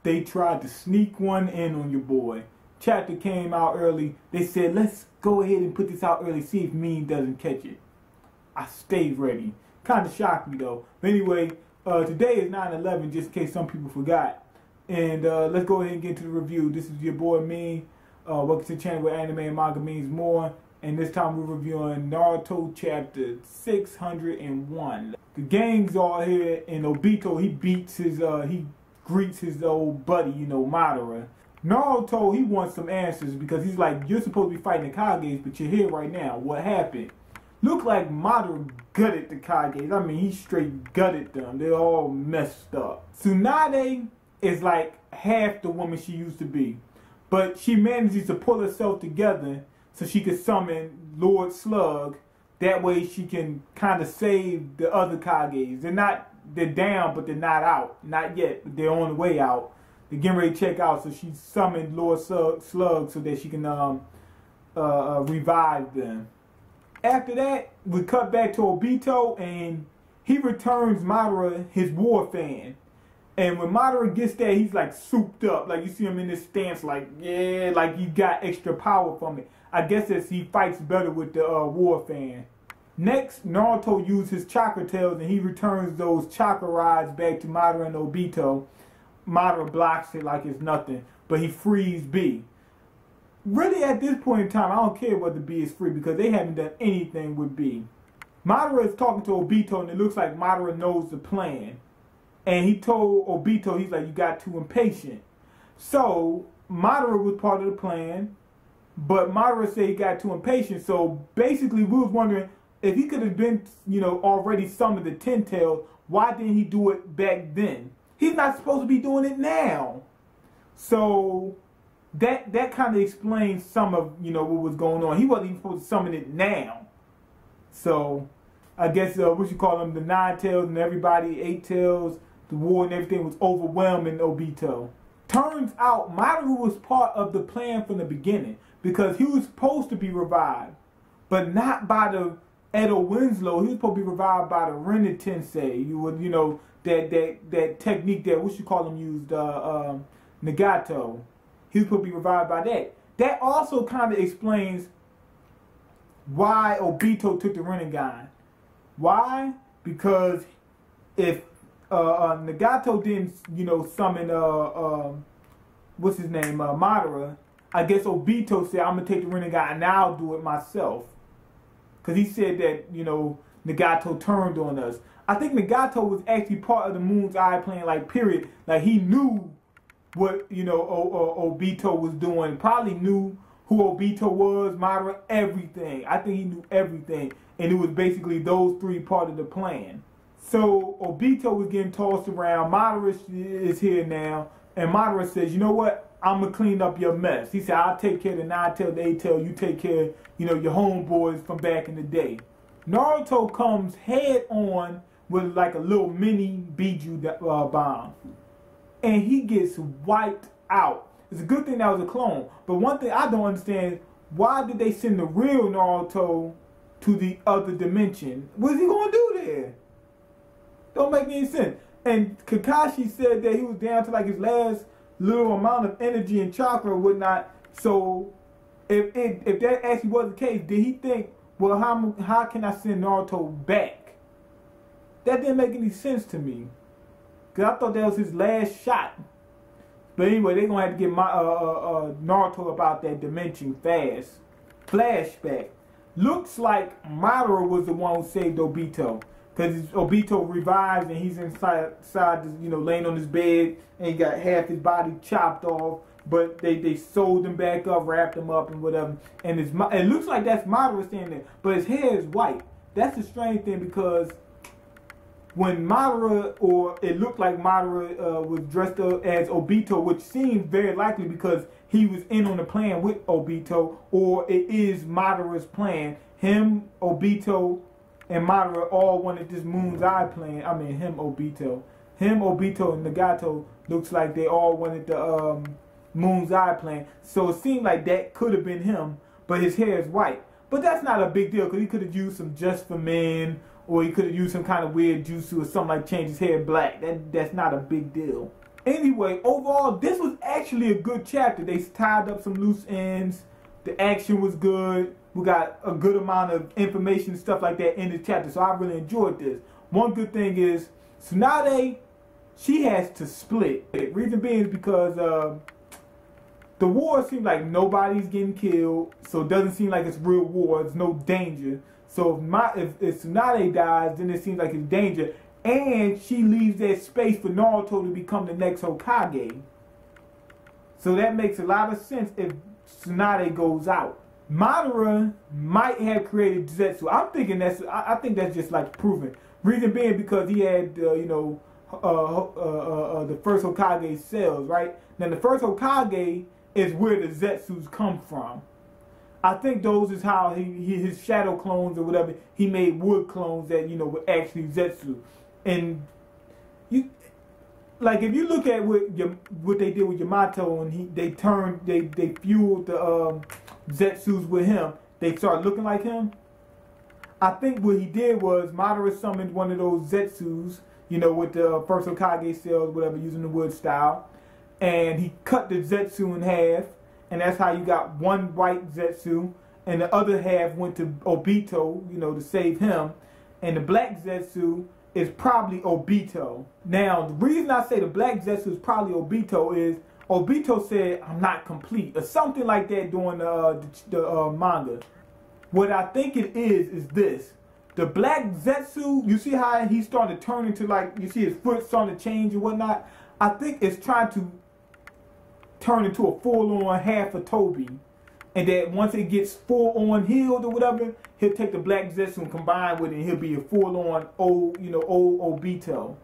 they tried to sneak one in on your boy. Chapter came out early. They said, let's go ahead and put this out early, see if Mean doesn't catch it. I stayed ready. Kind of shocked me though. But anyway, today is 9/11, just in case some people forgot. And let's go ahead and get into the review. This is your boy Mean. Welcome to the channel where anime and manga means more. And this time we're reviewing Naruto chapter 601. The gang's all here, and Obito, he greets his old buddy, you know, Madara. Naruto, he wants some answers because he's like, you're supposed to be fighting the Kages, but you're here right now. What happened? Look like Madara gutted the Kages. I mean, he straight gutted them. They're all messed up. Tsunade is like half the woman she used to be, but she manages to pull herself together so she could summon Lord Slug. That way she can kind of save the other Kages. They're down, but they're not out. Not yet, but they're on the way out. They're getting ready to check out, so she summoned Lord Slug so that she can revive them. After that, we cut back to Obito, and he returns Madara his war fan. And when Madara gets there, he's like souped up. Like you see him in this stance, like, yeah, like he got extra power from it. I guess as he fights better with the war fan. Next, Naruto uses his chakra tails and he returns those chakra rods back to Madara and Obito. Madara blocks it like it's nothing, but he frees B. Really, at this point in time, I don't care whether B is free because they haven't done anything with B. Madara is talking to Obito and it looks like Madara knows the plan. And he told Obito, he's like, you got too impatient. So, Madara was part of the plan, but Madara said he got too impatient. So, basically, we was wondering, if he could have been, you know, already summoned the Ten Tails, why didn't he do it back then? He's not supposed to be doing it now. So that kind of explains some of, you know, what was going on. He wasn't even supposed to summon it now. So I guess what you call them, the 9 tails and everybody, 8 tails, the war and everything was overwhelming Obito. Turns out Madara was part of the plan from the beginning because he was supposed to be revived, but not by the Edo Winslow. He was supposed to be revived by the Renin Tensei. You know, that technique that what you call them used, Nagato. He was supposed to be revived by that. That also kind of explains why Obito took the Rinnegan. Why? Because if Nagato didn't, you know, summon what's his name, Madara, I guess Obito said, I'm gonna take the Rinnegan and I'll do it myself. Because he said that, you know, Nagato turned on us. I think Nagato was actually part of the Moon's Eye plan, like, period. Like, he knew what, you know, Obito was doing. Probably knew who Obito was, Madara, everything. I think he knew everything. And it was basically those three part of the plan. So, Obito was getting tossed around. Madara is here now. And Madara says, you know what? I'm going to clean up your mess. He said, I'll take care of the 9 tail, the 8 tail. You take care, you know, your homeboys from back in the day. Naruto comes head on with like a little mini Biju bomb. And he gets wiped out. It's a good thing that was a clone. But one thing I don't understand is why did they send the real Naruto to the other dimension? What is he going to do there? Don't make any sense. And Kakashi said that he was down to like his last little amount of energy and chakra or whatnot. So if that actually was the case, did he think, well, how can I send Naruto back? That didn't make any sense to me. Because I thought that was his last shot. But anyway, they're going to have to get Naruto about that dimension fast. Flashback. Looks like Madara was the one who saved Obito. Because Obito revives and he's inside you know, laying on his bed. And he got half his body chopped off. But they sewed him back up, wrapped him up and whatever. And it looks like that's Madara standing there. But his hair is white. That's a strange thing because when Madara, or it looked like Madara was dressed up as Obito, which seems very likely because he was in on the plan with Obito, or it is Madara's plan. Him, Obito, and Madara all wanted this Moon's Eye plan. I mean, him, Obito, and Nagato looks like they all wanted the Moon's Eye plan. So it seemed like that could have been him, but his hair is white. But that's not a big deal because he could have used some Just for Men, or he could have used some kind of weird jutsu or something like change his hair black. That's not a big deal. Anyway, overall, this was actually a good chapter. They tied up some loose ends. The action was good. We got a good amount of information and stuff like that in the chapter. So I really enjoyed this. One good thing is Tsunade, she has to split. Reason being is because the war seems like nobody's getting killed. So it doesn't seem like it's real war. There's no danger. So if Tsunade dies, then it seems like it's danger. And she leaves that space for Naruto to become the next Hokage. So that makes a lot of sense if Tsunade goes out. Madara might have created Zetsu. I'm thinking I think that's just like proven. Reason being because he had the first Hokage cells, right? Now the first Hokage is where the Zetsus come from. I think those is how his shadow clones or whatever, he made wood clones that were actually Zetsu. And you like if you look at what they did with Yamato and they fueled the Zetsus with him, they started looking like him. I think what he did was Madara summoned one of those Zetsus, with the first Hokage cells, whatever, using the wood style, and he cut the Zetsu in half, and that's how you got one white Zetsu, and the other half went to Obito, to save him, and the black Zetsu is probably Obito. Now, the reason I say the black Zetsu is probably Obito is Obito said, "I'm not complete," or something like that during the manga. What I think it is this. The black Zetsu, you see how he's starting to turn into, like, you see his foot starting to change and whatnot? I think it's trying to turn into a full-on half of Toby. And that once it gets full-on healed or whatever, he'll take the black Zetsu and combine with it, and he'll be a full-on old Obito.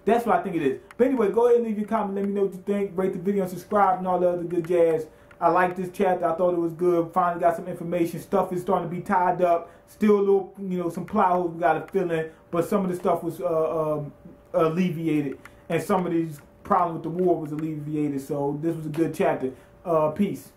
That's what I think it is. But anyway, go ahead and leave your comment. Let me know what you think. Rate the video and subscribe and all the other good jazz. I like this chapter. I thought it was good. Finally got some information. Stuff is starting to be tied up. Still a little, some plot holes we got to fill in. But some of the stuff was alleviated. And some of these problems with the war was alleviated. So this was a good chapter. Peace.